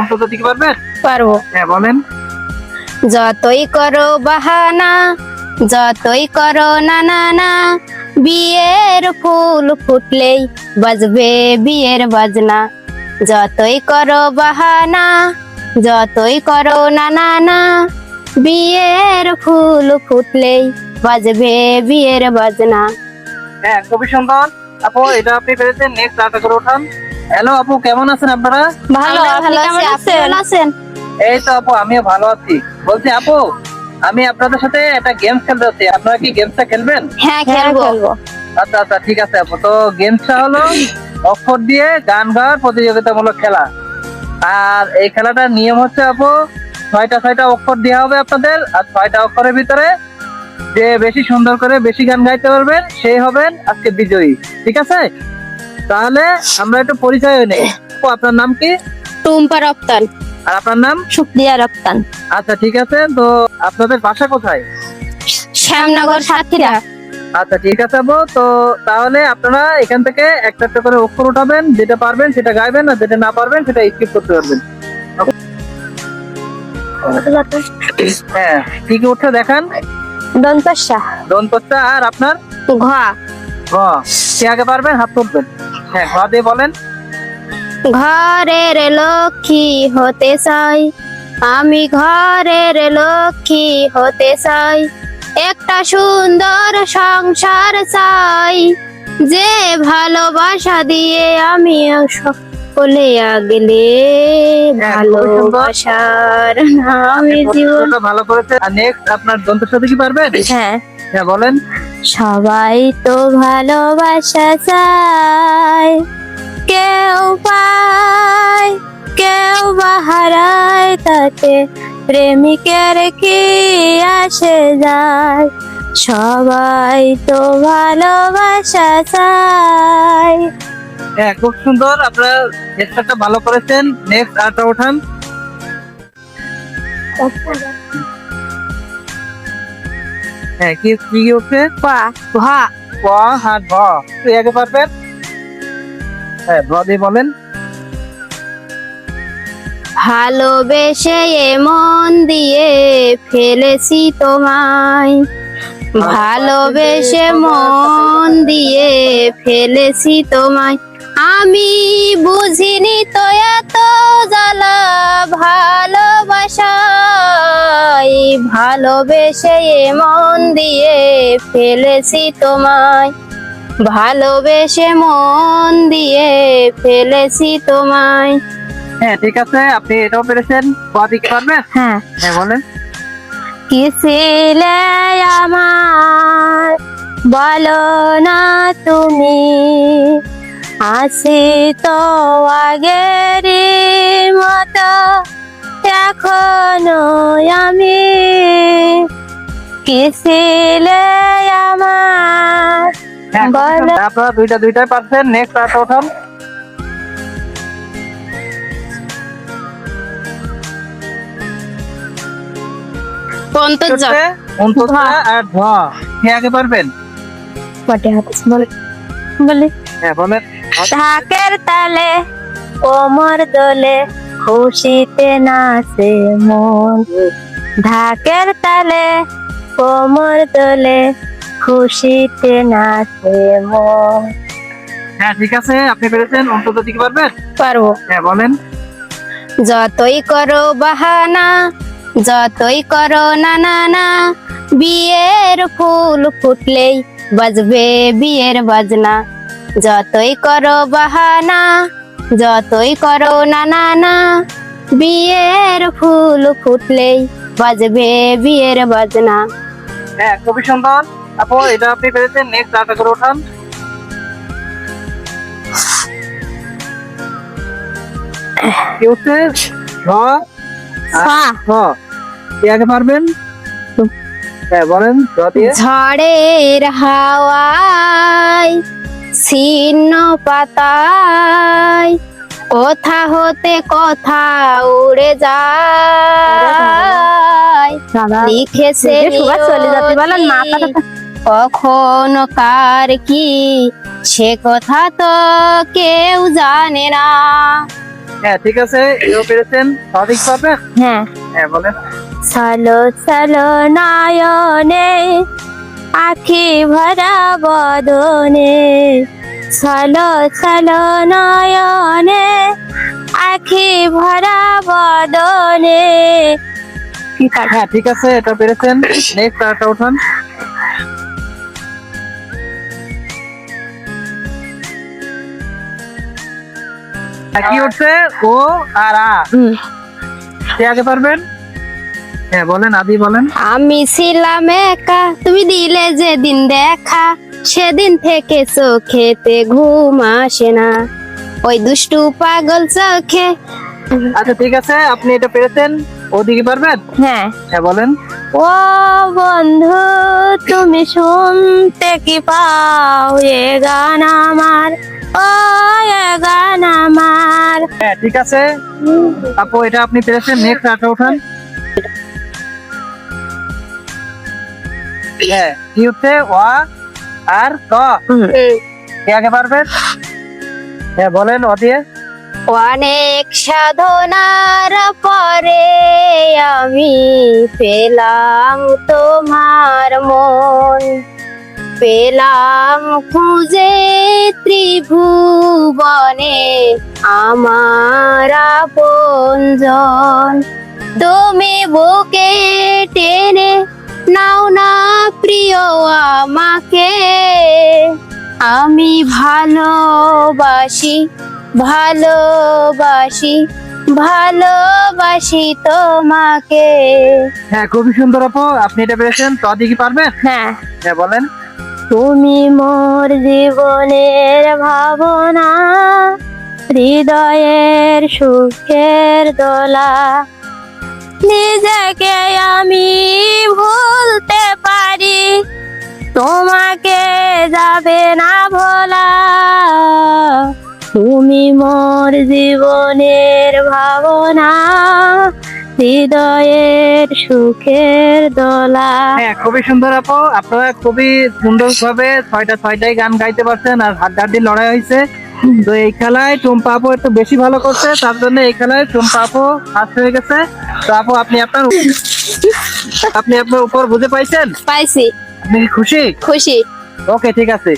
অন্তত দিতে পারবেন? পারবো। হ্যাঁ বলেন। যতই করো বাহানা, যতই করো না না না, বিয়ের ফুল ফুটলেই বাজবে বিয়ের বাজনা। যতই করো বাহানা, যতই করো না না না, বিয়ের ফুল ফুটলেই বাজবে বিয়ের বাজনা। হ্যাঁ খুবই সুন্দর আপু, এটা আপনি পেরেছেন। নেক্সট আরেকটা করে ওঠান। হ্যালো আপু, কেমন আছেন আপনারা? ভালো, আপনি কেমন আছেন? এই তো আপু, আমিও ভালো আছি। বলছি আপু, আমি আপনাদের সাথে একটা গেমস খেলতে চাচ্ছি, আপনারা কি গেমসটা খেলবেন? হ্যাঁ, খেলবো। আচ্ছা আচ্ছা ঠিক আছে আপু। তো গেমসটা হলো অক্ষর দিয়ে গান গাওয়ার প্রতিযোগিতামূলক খেলা। আর এই খেলাটার নিয়ম হচ্ছে আপু, 6টা অক্ষর দেওয়া হবে আপনাদের, আর 6টা অক্ষরের ভিতরে যে বেশি সুন্দর করে বেশি গান গাইতে পারবেন সেই হবেন আজকে বিজয়ী। ঠিক আছে, তাহলে আমরা একটু পরিচয় হয়ে নেই। আপু, আপনার নাম কি? টুম্পা রপ্তান। আর আপনার নাম? সুপ্রিয়া রপ্তান। আচ্ছা ঠিক আছে। তো আপনাদের বাসা কোথায়? শ্যামনগর, সাতক্ষীরা। আচ্ছা ঠিক আছে আপু। তো তাহলে আপনারা এখান থেকে একটা একটা করে অক্ষর উঠাবেন, যেটা পারবেন সেটা গাইবেন, আর যেটা না পারবেন সেটা স্কিপ করতে পারবেন। হ্যাঁ, কি কি উঠছে দেখান। দন্তস্যা। দন্তস্যা। আর আপনার? ঘ। ঘ। কে আগে পারবেন হাত তুলবেন। হ্যাঁ, ঘ দিয়ে বলেন। ঘরের লক্ষ্মী হতে চাই, আমি ঘরের লক্ষ্মী হতে চাই, একটা সুন্দর সংসার চাই, যে ভালোবাসা দিয়ে আমি সকলে আগলে ভালোবাসার নামে জীবন। ভালো করেছে। আর নেক্সট আপনার দন্তস্যা কি পারবেন? হ্যাঁ। হ্যাঁ বলেন। সবাই তো ভালোবাসা চায়, কেউ পায় কেউ বা হারায়, তাতে প্রেমিকের কি আসে যায়, সবাই তো ভালোবাসা চায়। হ্যাঁ খুব সুন্দর, আপনারা চেষ্টাটা ভালো করেছেন। নেক্সট আরেকটা ওঠান। হ্যাঁ, কি কি উঠছে? ক। হ্যাঁ ভ। তুই আগে পারবেন। হ্যাঁ, ভ দিয়ে বলেন। ভালোবেসে মন দিয়ে ফেলেছি তোমায়, ভালোবেসে মন দিয়ে ফেলেছি তোমায়, আমি বুঝিনি তো এত জ্বালা ভালোবাসায়, ভালোবেসে মন দিয়ে ফেলেছি তোমায়, ভালোবেসে মন দিয়ে ফেলেছি তোমায়। হ্যাঁ ঠিক আছে, আপনি এটাও পেরেছেন। ক দিকে পারবেন? হ্যাঁ। হ্যাঁ বলেন। কি ছিলে আমার বলো না তুমি, আছি তো আগেরই মতো এখনো আমি, কি ছিলে আমার হ্যাঁ, বলো। আপনারা দুইটাই পারছেন। নেক্সট আরেকটা ওঠান। পন্তজা। অন্তস্যা আর ধ। কে আগে পারবেন? বলে হ্যাঁ বলেন। ঢাকের তালে কোমর দোলে খুশিতে নাচে মন, ঢাকের তালে কোমর দোলে খুশিতে নাচে মন। হ্যাঁ ঠিক আছে, আপনি পেরেছেন। অন্তত দিকে পারবেন? পারবো। হ্যাঁ বলেন। যতই করো বাহানা, যতই করো না না না, বিয়ের ফুল ফুটলেই বাজবে বিয়ের বাজনা। যতই করো বাহানা, যতই করো না না না, বিয়ের ফুল ফুটলেই বাজবে বিয়ের বাজনা। হ্যাঁ খুবই সুন্দর আপু, এটা আপনি পেরেছেন। নেক্সট আরেকটা করে ওঠান। কি হচ্ছে? ঝ। ঝ। কে আগে পারবেন? হ্যাঁ বলেন। ঝ দিয়ে। ঝড়ের হাওয়ায় ছিন্ন পাতায় কোথা হতে কথা উড়ে যায়, লিখেছে কখন কার কি সে কথা তো কেউ জানে না, হ্যাঁ ঠিক আছে, এও পেরেছেন। সঠিক পারবেন? হ্যাঁ। হ্যাঁ বলেন। চলো চলো নয়নে আখি ভরা বদনে, চলো চলো নয়নে আখি ভরা বদনে। হ্যাঁ ঠিক আছে, এটা পেরেছেন। নেক্সট আরেকটা উঠান। কি উঠছে? ও আর আ। কে আগে পারবেন? হ্যাঁ বলেন, আদি বলেন। আমি ছিলাম একা, তুমি দিলে যেদিন দেখা, সেদিন থেকে চোখেতে ঘুম আসে না, ওই দুষ্টু পাগল চোখে। আচ্ছা ঠিক আছে, আপনি এটা পেরেছেন। ওদিকে পারবেন? হ্যাঁ। হ্যাঁ বলেন। ও বন্ধু তুমি শুনতে কি পাও এ গান আমার, ও এ গান আমার। হ্যাঁ ঠিক আছে আপু, এটা আপনি পেরেছেন। নেক্সট আরেকটা উঠান। হ্যাঁ কি হচ্ছে? ওয়া আর ক। কে আগে পারবেন? হ্যাঁ বলেন, ও দিয়ে। অনেক সাধনার পরে আমি পেলাম তোমার মন, পেলাম খুঁজে ত্রিভুবনে আমার আপনজন। তুমি বুকে টেনে নাও না প্রিয় আমাকে, আমি ভালোবাসি ভালোবাসি ভালোবাসি তোমাকে। হ্যাঁ খুবই সুন্দর আপু, আপনি এটা পেরেছেন। তো কি পারবেন? হ্যাঁ। হ্যাঁ বলেন। তুমি মোর জীবনের ভাবনা, হৃদয়ের সুখের দোলা, নিজেকে আমি ভুলতে পারি, তোমাকে যাবে না ভোলা। তুমি মোর জীবনের ভাবনা, হৃদয়ের সুখের দোলা। হ্যাঁ খুবই সুন্দর আপু, আপনারা খুবই সুন্দর ভাবে ছয়টাই গান গাইতে পারছেন, আর হাড্ডাহাড্ডি লড়াই হয়েছে। তো এই খেলায় টুম্পা আপু একটু বেশি ভালো করছে, তার জন্য এই খেলায় টুম্পা আপু ফার্স্ট হয়ে গেছে। তো আপু আপনি আপনার উপর বুঝে পাইছেন? পাইছি। আপনি কি খুশি? খুশি। ওকে ঠিক আছে।